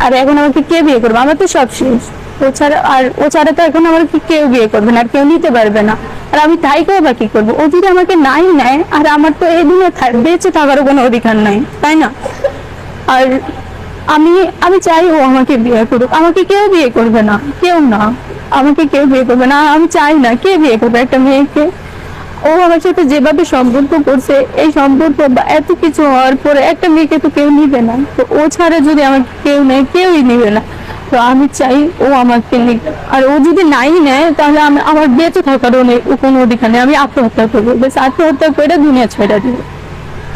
আর এখন আমাকে কে বিয়ে করবে? আমার তো সব শেষ। ও ছাড়া তো এখন আমাকে কেউ বিয়ে করবে না, আর কেউ নিতে পারবে না। আর আমি তাই করে বা কি করবো? ও যদি আমাকে নাই নেয়, আর আমার তো এই দিনে বেঁচে থাকারও কোনো অধিকার নাই, তাই না? আর আমি আমি চাই ও আমাকে বিয়ে করুক। আমাকে কেউ বিয়ে করবে না, কেউ না। আমাকে কেউ বিয়ে করবে না, আমি চাই না। কে বিয়ে করবে একটা মেয়েকে? ও আমার সাথে যেভাবে সম্পর্ক করছে, এই সম্পর্ক বা এত কিছু হওয়ার পরে একটা মেয়েকে তো কেউ নিবে না। তো ও ছাড়া যদি আমাকে কেউ নেয়, কেউই নিবে না। তো আমি চাই ও আমাকে নিক। আর ও যদি নাই নেয়, তাহলে আমার বেঁচে থাকারও কোনো অধিকার নেই। আমি আত্মহত্যা করবো, বেশ আত্মহত্যা করে দুনিয়া ছেড়ে দিব।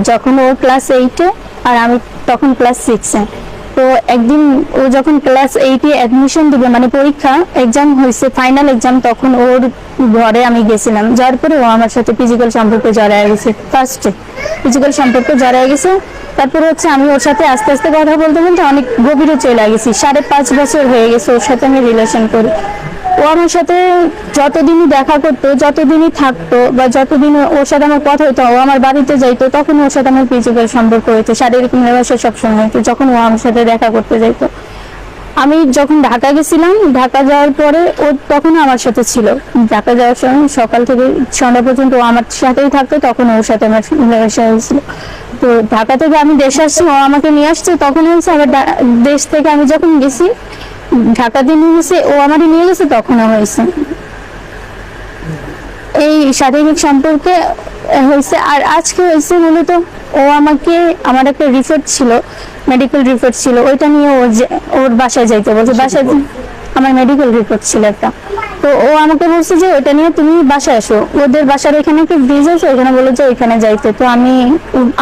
যখন ও ক্লাস 8-এ আর আমি তখন ক্লাস 6-এ, তো একদিন ও যখন ক্লাস 8-এ অ্যাডমিশন দিবে, মানে পরীক্ষা এক্সাম হয়েছে, ফাইনাল এক্সাম, তখন ওর ঘরে আমি গেছিলাম। যার পরে ও আমার সাথে ফিজিক্যাল সম্পর্কে জড়ায় গেছে। ফার্স্টে ফিজিক্যাল সম্পর্কে জড়ায় গেছে। তারপরে হচ্ছে আমি ওর সাথে আস্তে আস্তে কথা বলতে বলতে অনেক গভীরে চলে গেছি। 5.5 বছর হয়ে গেছে ওর সাথে আমি রিলেশন করি। ও আমার সাথে যতদিনই দেখা করতো, যতদিনই থাকতো, বা যতদিন ওর সাথে আমার কথা হতো, ও আমার বাড়িতে যাইতো, তখন ওর সাথে আমার ফিজিক্যাল সম্পর্ক হইতো, শারীরিক মেলামেশা সবসময় হইতো যখন ও আমার সাথে দেখা করতে যাইতো। আমি যখন ঢাকা গেছিলাম, ঢাকা যাওয়ার পরে ও তখন আমার সাথে ছিল। ঢাকা যাওয়ার সময় সকাল থেকে সন্ধ্যা পর্যন্ত ও আমার সাথেই থাকতো, তখন ওর সাথে আমার মেলামেশা হয়েছিল। তো ঢাকা থেকে আমি দেশে আসছি, ও আমাকে নিয়ে আসছে, তখন হয়েছে আবার দেশ থেকে আমি যখন গেছি, ঢাকাতে নিয়ে গেছে, ও আমাকে নিয়ে গেছে, তখনও হয়েছে এই শারীরিক সম্পর্কে হয়েছে। আর আজকে হয়েছে মূলত ও আমাকে, আমার একটা রিপোর্ট ছিল, মেডিকেল রিপোর্ট ছিল, ওইটা নিয়ে ওর বাসায় যাইতে বলছে। বাসায় আমার মেডিকেল রিপোর্ট ছিল একটা, তো ও আমাকে বলছে যে ওইটা নিয়ে তুমি বাসায় আসো। ওদের বাসার এখানে একটা ব্রিজ আছে, ওখানে বলে যে ওইখানে যাইতে। তো আমি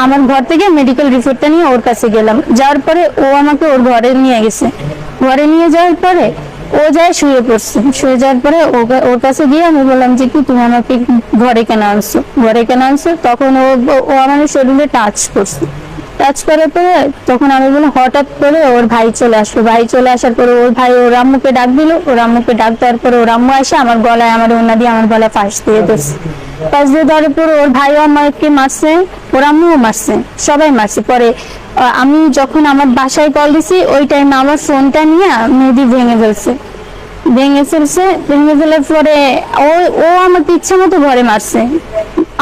আমার ঘর থেকে মেডিকেল রিপোর্টটা নিয়ে ওর কাছে গেলাম। যাওয়ার পরে ও আমাকে ওর ঘরে নিয়ে গেছে। ঘরে নিয়ে যাওয়ার পরে ও যায় শুয়ে পড়ছে। শুয়ে যাওয়ার পরে ওর কাছে গিয়ে আমি বললাম যে কি তুমি আমাকে ঘরে কেন আনছো, ঘরে কেন আনছো? তখন ও আমার শরীরে টাচ করছে। টাচ করার পরে তখন আমি বললাম, হঠাৎ করে ওর ভাই চলে আসলো। ভাই চলে আসার পরে ওর ভাই ওর আম্মুকে ডাক দিল। ওর আম্মুকে ডাক দেওয়ার পরে ওর আম্মু এসে আমার গলায়, আমার ওড়না দিয়ে আমার গলায় ফাঁস দিয়ে দিচ্ছে। ফাঁস দিয়ে দেওয়ার পরে ওর ভাইও আমাকে মারছে, ওর আম্মুও মারছে, সবাই মারছে। পরে আমি যখন আমার বাসায় কল দিছি, ওই টাইমে আমার ফোনটা নিয়ে মেহেদি ভেঙে ফেলছে। ভেঙে ফেলার পরে ও আমাকে ইচ্ছা মতো ঘরে মারছে,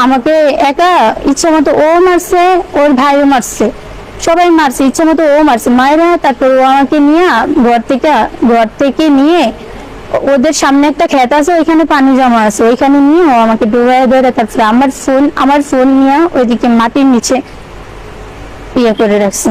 আমাকে একা ইচ্ছা মতো ও মারছে, ওর ভাইও মারছে, সবাই মারছে ইচ্ছা মতো। ও মারছে মায়েরা। তারপর ও আমাকে নিয়ে ঘর থেকে নিয়ে ওদের সামনে একটা ক্ষেত আছে, ওইখানে পানি জমা আছে, ওইখানে নিয়ে ও আমাকে ডুবাই ধরে, তারপরে আমার ফোন নিয়ে ওইদিকে মাটির নিচে ইয়ে করে রাখছে।